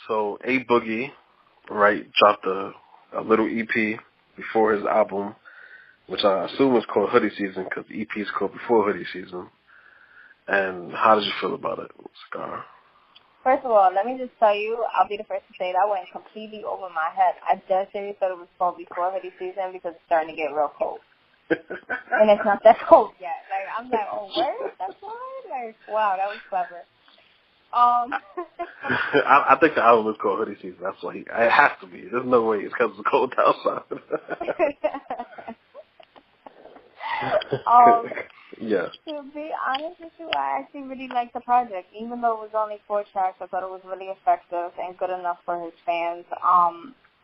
So A Boogie, right, dropped a little EP before his album, which I assume is called Hoodie Season because the EP is called Before Hoodie Season. And how did you feel about it, Scar? First of all, let me just tell you, I'll be the first to say that went completely over my head. I dead serious thought it was called Before Hoodie Season because it's starting to get real cold. And it's not that cold yet. Like, I'm like, oh, where? That's why? Like, wow, that was clever. I think the album is called Hoodie Season. That's why it has to be. There's no way it's because it's cold outside. Yeah. To be honest with you, I actually really liked the project. Even though it was only 4 tracks, I thought it was really effective and good enough for his fans.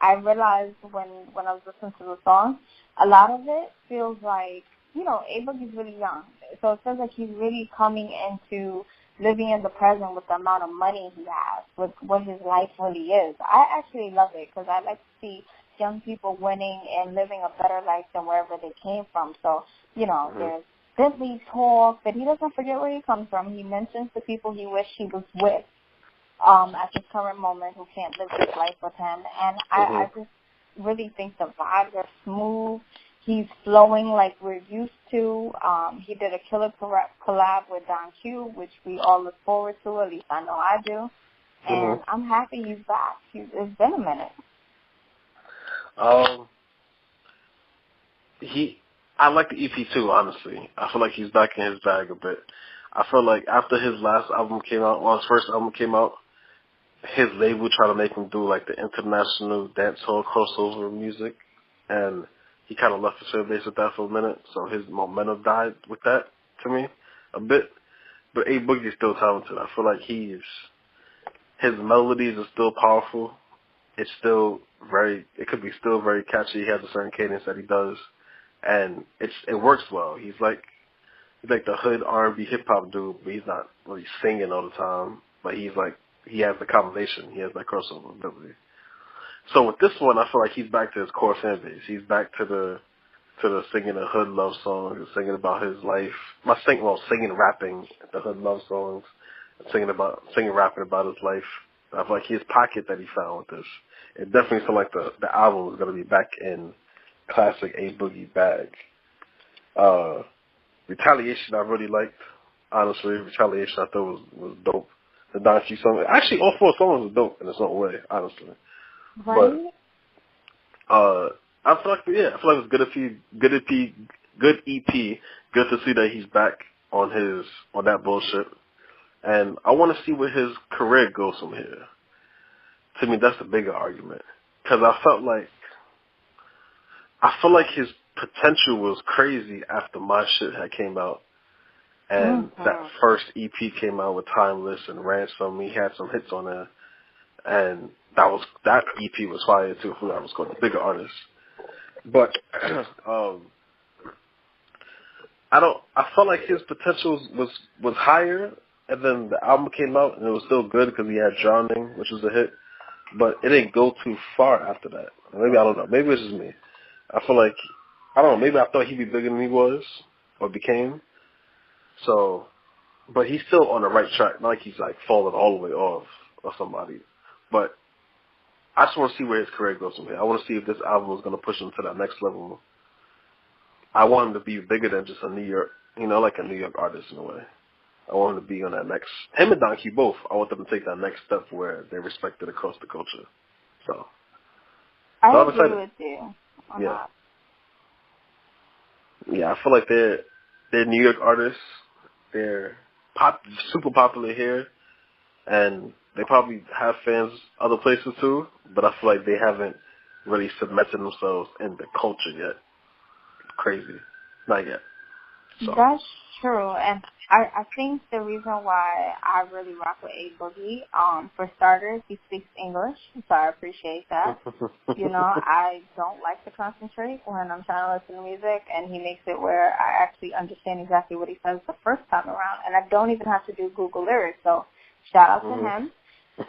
I realized when I was listening to the song, a lot of it feels like, you know, A Boogie's really young. So it feels like he's really coming into living in the present with the amount of money he has, with what his life really is. I actually love it because I like to see young people winning and living a better life than wherever they came from. So, you know, there's Bentley talk, but he doesn't forget where he comes from. He mentions the people he wished he was with at this current moment who can't live this life with him. And I just really think the vibes are smooth. He's flowing like we're used to. He did a killer collab with Don Q, which we all look forward to. At least I know I do. And I'm happy he's back. It's been a minute. I like the EP too, honestly. I feel like he's back in his bag a bit. I feel like after his last album came out, his first album came out, his label tried to make him do like the international dancehall crossover music, and he kind of left his fan base with that for a minute, so his momentum died with that, to me, a bit. But A Boogie's still talented. I feel like his melodies are still powerful. It could be still very catchy. He has a certain cadence that he does, and it works well. He's like the hood R&B hip hop dude, but he's not really singing all the time. But he has the combination. He has that crossover ability. So with this one, I feel like he's back to his core fan base. He's back to the singing the hood love songs, singing about his life. Singing, rapping the hood love songs, rapping about his life. I feel like his pocket that he found with this. It definitely felt like the album was going to be back in classic A Boogie bag. Retaliation I really liked. Honestly, Retaliation I thought was dope. The Don Q song. Actually, all 4 songs were dope in its own way, honestly. Right? But I feel like it was good EP. Good to see that he's back on that bullshit. And I want to see where his career goes from here. To me, that's the bigger argument. Because I feel like his potential was crazy after my shit had came out. And that first EP came out with Timeless and Ransom. He had some hits on there. And that EP was fire too. I forgot it was called The Bigger Artist. But I felt like his potential was higher, and then the album came out and it was still good because he had Drowning, which was a hit, but it didn't go too far after that. Maybe I don't know. Maybe it's just me. I feel like maybe I thought he'd be bigger than he was or became. So, but he's still on the right track. Not like he's like falling all the way off or somebody. But I just want to see where his career goes from here. I want to see if this album is going to push him to that next level. I want him to be bigger than just a New York, like a New York artist in a way. I want him to be on that next, him and Don Q both, I want them to take that next step where they're respected across the culture. So I agree with you on that. Yeah, I feel like they're New York artists. They're super popular here, and they probably have fans other places too, but I feel like they haven't really cemented themselves in the culture yet. Crazy. Not yet. So. That's true, and I think the reason why I really rock with A Boogie, for starters, he speaks English, so I appreciate that. I don't like to concentrate when I'm trying to listen to music, and he makes it where I actually understand exactly what he says the first time around, and I don't even have to do Google lyrics, so shout out to him.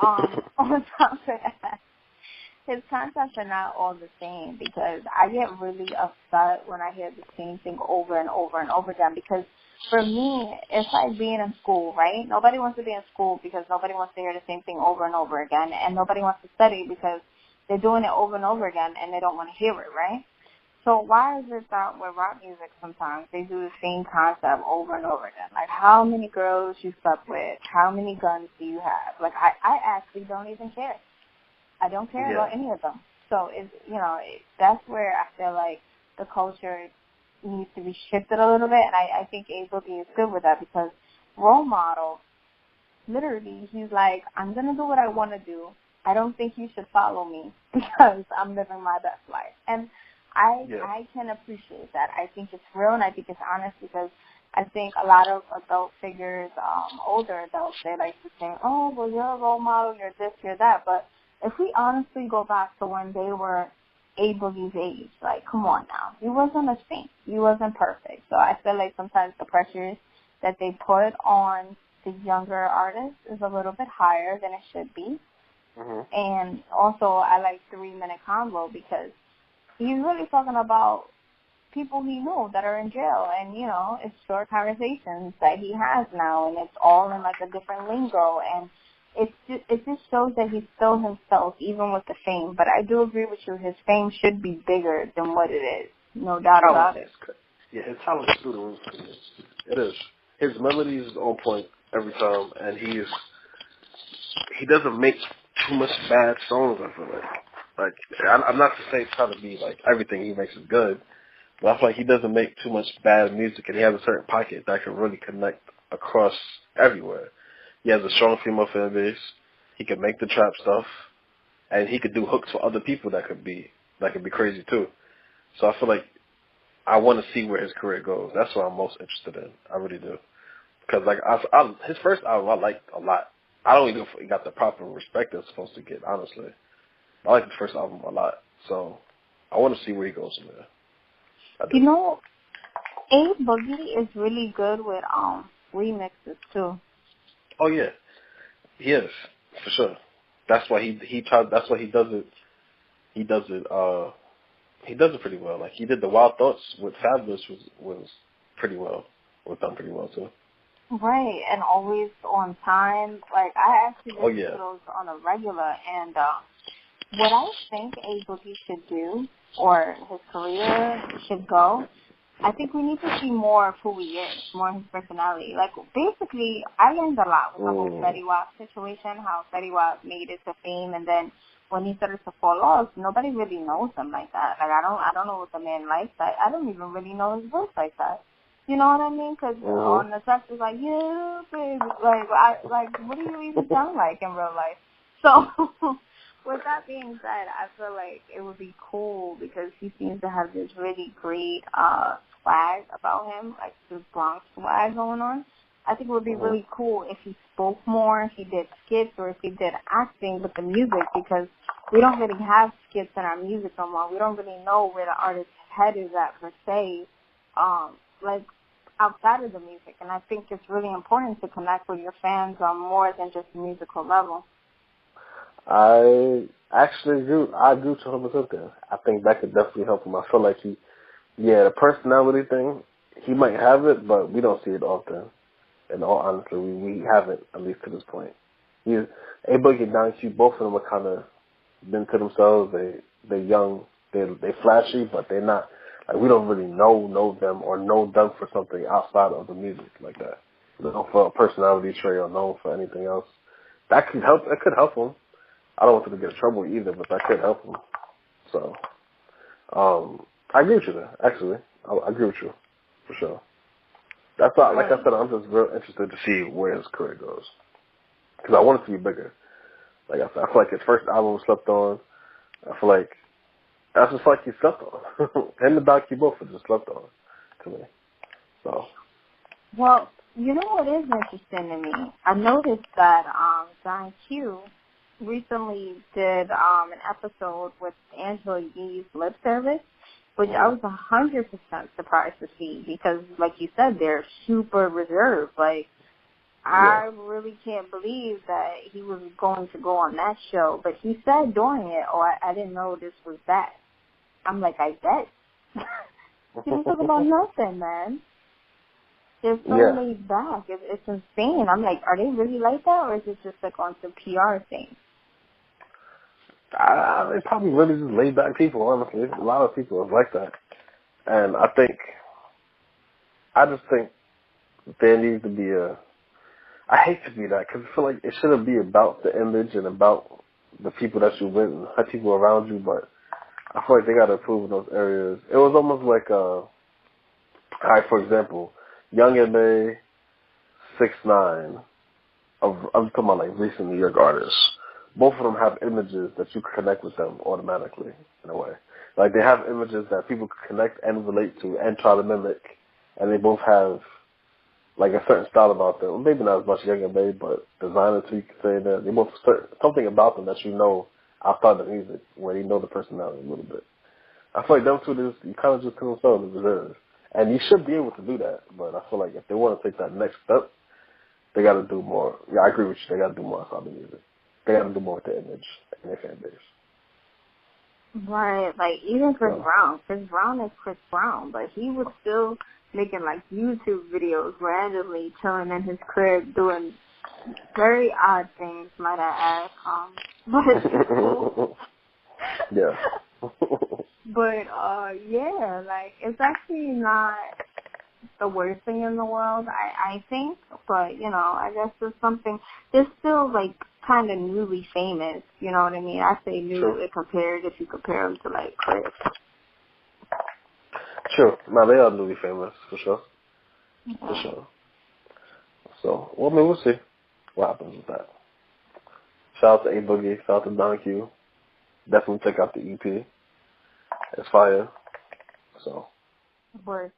On top of that, his concepts are not all the same because I get really upset when I hear the same thing over and over and over again because for me, it's like being in school, right? Nobody wants to be in school because nobody wants to hear the same thing over and over again, and nobody wants to study because they're doing it over and over again and they don't want to hear it, right? So why is it that with rock music sometimes they do the same concept over and over again? Like, how many girls you slept with? How many guns do you have? Like, I actually don't even care. I don't care about any of them. So, that's where I feel like the culture needs to be shifted a little bit, and I think A Boogie is good with that because role model, literally, he's like, I'm going to do what I want to do. I don't think you should follow me because I'm living my best life. And I can appreciate that. I think it's real and I think it's honest because I think a lot of adult figures, older adults, they like to say, oh, well, you're a role model, you're this, you're that. But if we honestly go back to when they were A Boogie's age, like, come on now. He wasn't a saint. He wasn't perfect. So I feel like sometimes the pressures that they put on the younger artists is a little bit higher than it should be. Mm-hmm. And also I like 3-Minute Convo because he's really talking about people he knew that are in jail, and, it's short conversations that he has now, and it's all in, like, a different lingo, and it just shows that he's still himself, even with the fame. But I do agree with you, his fame should be bigger than what it is, no doubt about it. Yeah, his talent is through the roof. It is. His melody is on point every time, and he doesn't make too much bad songs, I feel like. Like, I'm not to say trying to be like everything he makes is good, but I feel like he doesn't make too much bad music, and he has a certain pocket that can really connect across everywhere. He has a strong female fan base. He can make the trap stuff, and he could do hooks for other people that could be crazy too. So I feel like I want to see where his career goes. That's what I'm most interested in. I really do, because like his first album I liked a lot. I don't even know if he got the proper respect it's supposed to get, honestly. I like his first album a lot, so I want to see where he goes from there. A Boogie is really good with remixes too. Oh yeah, he is for sure. That's why he tried. That's why he does it. He does it. He does it pretty well. Like he did the Wild Thoughts with Fabulous was pretty well. Was done pretty well too. Right, and always on time. Like I actually listen to those on a regular, and what I think A Boogie should do, or his career should go, I think we need to see more of who he is, more of his personality. Like, basically, I learned a lot with the whole Fetty Wap situation, how Fetty Wap made it to fame, and then when he started to fall off, nobody really knows him like that. Like, I don't know what the man likes. I don't even really know his voice like that. You know what I mean? Because on the track, it's like, yeah, baby. Like, what do you even sound like in real life? So... With that being said, I feel like it would be cool because he seems to have this really great swag about him, like this Bronx swag going on. I think it would be really cool if he spoke more, if he did skits, or if he did acting with the music, because we don't really have skits in our music no more. We don't really know where the artist's head is at per se, like outside of the music. And I think it's really important to connect with your fans on more than just the musical level. I actually agree. I agree to 100% there. I think that could definitely help him. I feel like the personality thing, he might have it, but we don't see it often. In all honesty, we haven't, at least to this point. A Boogie and Don Q, both of them are kind of been to themselves. They're young, they flashy, but they're not. Like we don't really know them or know them for something outside of the music like that. Known for a personality trait or known for anything else. That could help. That could help them. I don't want them to get in trouble either, but that could help them. So, I agree with you there, actually. I agree with you, for sure. That's why, like I said, I'm just real interested to see where his career goes. Because I want it to be bigger. Like I said, I feel like his first album was slept on. I feel like that's just like he slept on. Him and Doc both were just slept on to me. So. Well, you know what is interesting to me? I noticed that Don Q recently did an episode with Angela Yee's lip service, which I was 100% surprised to see because, like you said, they're super reserved. Like, I really can't believe that he was going to go on that show, but he said during it, I didn't know this was that. I'm like, I bet. He didn't talk about nothing, man. They're so laid back. It's insane. I'm like, are they really like that, or is it just like on some PR thing? They probably really just laid back people, honestly. A lot of people are like that. And I just think there needs to be I hate to be that, because I feel like it shouldn't be about the image and about the people that you with and the people around you, but I feel like they got to improve in those areas. It was almost like, for example, Young M.A., 6ix9ine, I'm talking about like recent New York artists. Both of them have images that you can connect with them automatically, in a way. Like, they have images that people can connect and relate to and try to mimic, and they both have like a certain style about them. Maybe not as much Young M.A., but designer too, you could say that. They both something about them that you know outside the music, where you know the personality a little bit. I feel like them two, you kind of just to themselves as it is. And you should be able to do that, but I feel like if they want to take that next step, they got to do more. Yeah, I agree with you. They got to do more outside the music. They got to do more with their image and their fan base. Right, like even Chris Brown. Chris Brown is Chris Brown, but he was still making like YouTube videos randomly, chilling in his crib, doing very odd things, might I add. But it's cool. Yeah. But yeah, like it's actually not the worst thing in the world, I think. But you know, I guess there's something. They're still like kind of newly famous. You know what I mean? I say new compared if you compare them to like Chris. Sure. No, they are newly famous for sure. Yeah. For sure. So, well, I mean, we'll see what happens with that. Shout out to A Boogie. Shout out to Don Q. Definitely check out the EP. It's fire. So. Word.